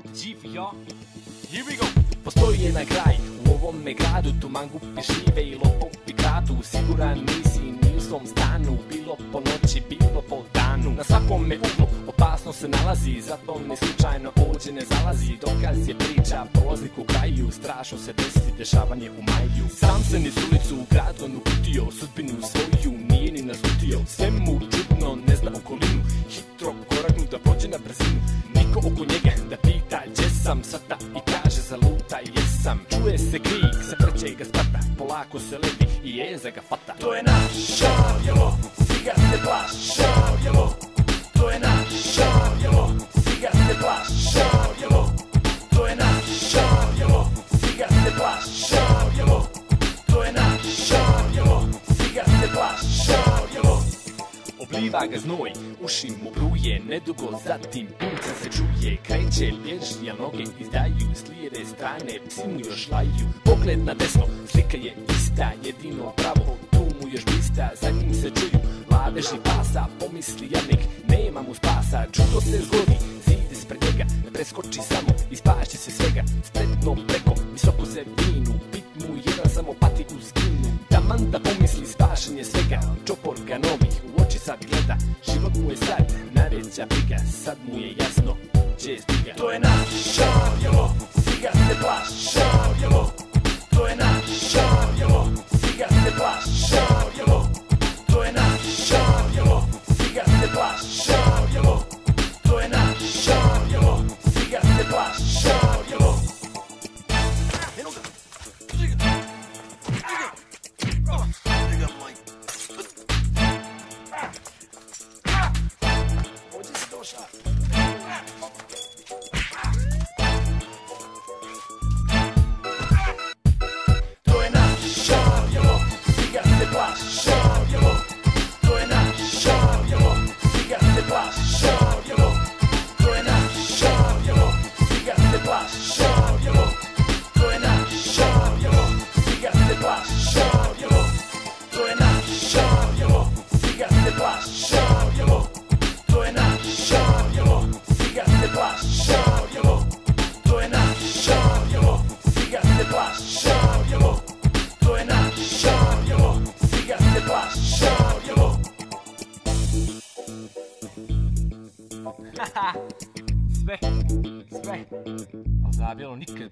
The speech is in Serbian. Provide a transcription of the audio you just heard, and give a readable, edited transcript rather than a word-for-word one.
Monte G for y'all. Here we go. Postoji jedan kraj u ovome gradu, tu mangupi žive i lopovi kradu. Siguran nisi ni u svom stanu, bilo po noći, bilo po danu. Na svakome uglu opasno se nalazi, zato ni slučajno ovdje ne zalazi. Dokaz je priča, prolaznik u kraju, strašno se desi dešavanje u maju. Sam se niz ulicu u gradu on uputio, sudbinu svoju nije ni naslutio. Sve mu čudno, ne zna okolinu, hitro koraknu da prođe na brzinu. Niko oko njega da pita gdje sam, sada i kaže zalutaj jesam. Čuje se krik sa trećega sprata, polako se leti i jeza ga fata. To je naš Zabjelo, stiga se plaš Zabjelo. To je naš Zabjelo, stiga se plaš Zabjelo. To je naš Zabjelo, stiga se plaš Zabjelo. To je naš Zabjelo, stiga se plaš Zabjelo. Obliva ga znoj, uši mu bruje, nedugo zatim punca se čuje. Kreće, bježi, a noge izdaju, s lijeve strane psi mu još laju. Pogled na desno, slika je ista, jedino pravo tu mu još blista. Za njim se čuju laveži pasa, pomisli jadnik, nema mu spasa. Čudo se zgodi, zide spred njega, preskoči samo, ispašće se svega. Spretno preko, visoko se vinu, pit mu jedan samo pati u zginu. Taman da pomisli spašenje svega, čopor ga novi u oči sad gleda. Život mu je sad najveća briga, sad mu je jasno gdje je stiga. To je naš Zabjelo, stiga se plaš Zabjelo. To je naš Zabjelo, stiga se plaš Zabjelo. To je naš Zabjelo, stiga se plaš Zabjelo. To je naš Zabjelo, stiga se plaš Zabjelo. To je naš Zabjelo, stiga se plaš Zabjelo. To je naš Zabjelo, stiga se plaš Zabjelo. To je naš Zabjelo, stiga se plaš Zabjelo. To je naš Zabjelo, stiga se plaš Zabjelo. To je naš Zabjelo, stiga se plaš Zabjelo. To je naš Zabjelo, stiga se plaš Zabjelo. To je naš Zabjelo, stiga se plaš Zabjelo. To je naš Zabjelo, stiga se plaš Zabjelo. Sve, a Zabjelo nikad